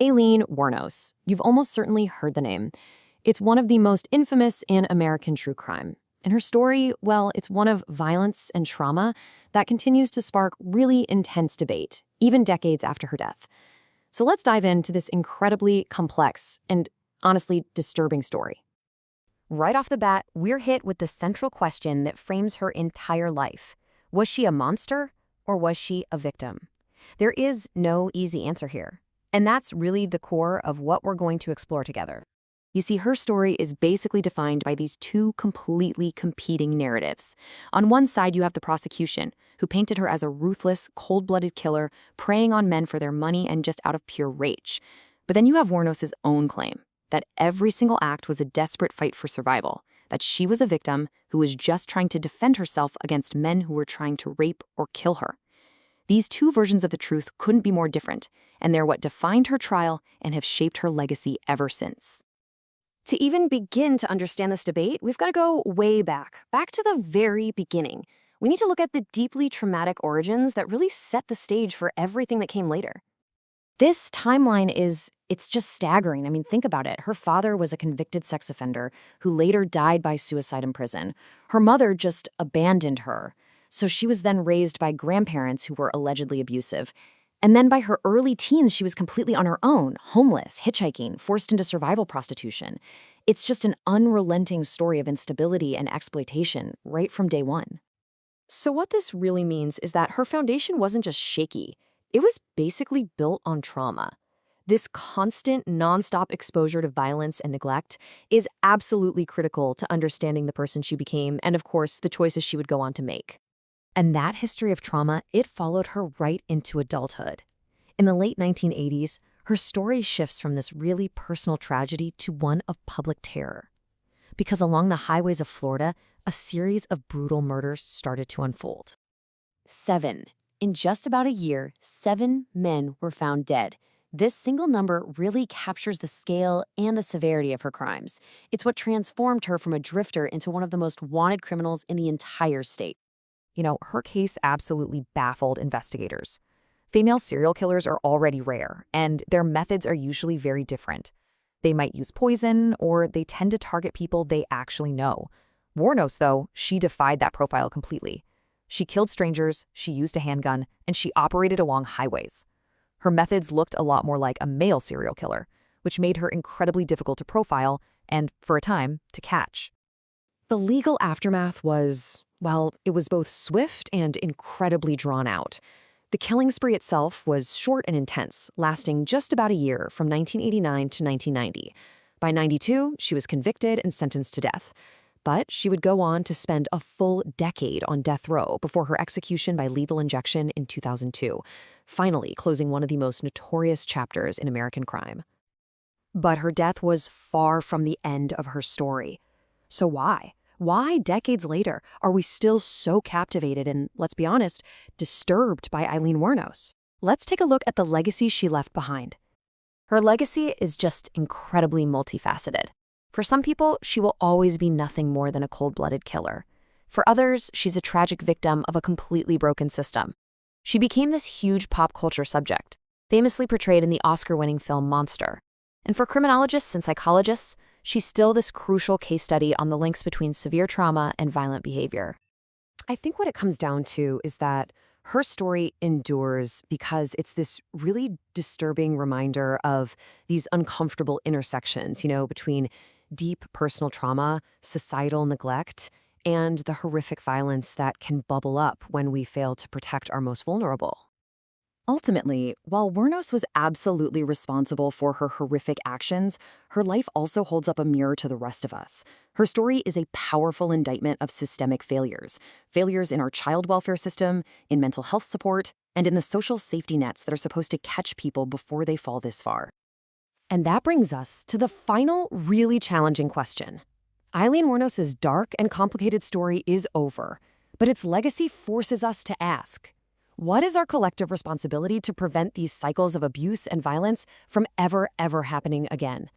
Eileen Wuornos. You've almost certainly heard the name. It's one of the most infamous in American true crime. And her story, well, it's one of violence and trauma that continues to spark really intense debate, even decades after her death. So let's dive into this incredibly complex and honestly disturbing story. Right off the bat, we're hit with the central question that frames her entire life. Was she a monster or was she a victim? There is no easy answer here. And that's really the core of what we're going to explore together. You see, her story is basically defined by these two completely competing narratives. On one side, you have the prosecution, who painted her as a ruthless, cold-blooded killer, preying on men for their money and just out of pure rage. But then you have Wuornos' own claim, that every single act was a desperate fight for survival, that she was a victim who was just trying to defend herself against men who were trying to rape or kill her. These two versions of the truth couldn't be more different, and they're what defined her trial and have shaped her legacy ever since. To even begin to understand this debate, we've got to go way back to the very beginning. We need to look at the deeply traumatic origins that really set the stage for everything that came later. This timeline it's just staggering. I mean, think about it. Her father was a convicted sex offender who later died by suicide in prison. Her mother just abandoned her. So she was then raised by grandparents who were allegedly abusive. And then by her early teens, she was completely on her own, homeless, hitchhiking, forced into survival prostitution. It's just an unrelenting story of instability and exploitation right from day one. So what this really means is that her foundation wasn't just shaky. It was basically built on trauma. This constant, nonstop exposure to violence and neglect is absolutely critical to understanding the person she became and, of course, the choices she would go on to make. And that history of trauma, it followed her right into adulthood. In the late 1980s, her story shifts from this really personal tragedy to one of public terror. Because along the highways of Florida, a series of brutal murders started to unfold. 7. In just about a year, 7 men were found dead. This single number really captures the scale and the severity of her crimes. It's what transformed her from a drifter into one of the most wanted criminals in the entire state. You know, her case absolutely baffled investigators. Female serial killers are already rare, and their methods are usually very different. They might use poison, or they tend to target people they actually know. Wuornos, though, she defied that profile completely. She killed strangers, she used a handgun, and she operated along highways. Her methods looked a lot more like a male serial killer, which made her incredibly difficult to profile and, for a time, to catch. The legal aftermath was, well, it was both swift and incredibly drawn out. The killing spree itself was short and intense, lasting just about a year from 1989 to 1990. By 92, she was convicted and sentenced to death. But she would go on to spend a full decade on death row before her execution by lethal injection in 2002, finally closing one of the most notorious chapters in American crime. But her death was far from the end of her story. So why? Why, decades later, are we still so captivated and, let's be honest, disturbed by Eileen Wuornos? Let's take a look at the legacy she left behind. Her legacy is just incredibly multifaceted. For some people, she will always be nothing more than a cold-blooded killer. For others, she's a tragic victim of a completely broken system. She became this huge pop culture subject, famously portrayed in the Oscar-winning film Monster. And for criminologists and psychologists, she's still this crucial case study on the links between severe trauma and violent behavior. I think what it comes down to is that her story endures because it's this really disturbing reminder of these uncomfortable intersections, between deep personal trauma, societal neglect, and the horrific violence that can bubble up when we fail to protect our most vulnerable. Ultimately, while Wuornos was absolutely responsible for her horrific actions, her life also holds up a mirror to the rest of us. Her story is a powerful indictment of systemic failures in our child welfare system, in mental health support, and in the social safety nets that are supposed to catch people before they fall this far. And that brings us to the final, really challenging question. Eileen Wuornos' dark and complicated story is over, but its legacy forces us to ask, what is our collective responsibility to prevent these cycles of abuse and violence from ever happening again?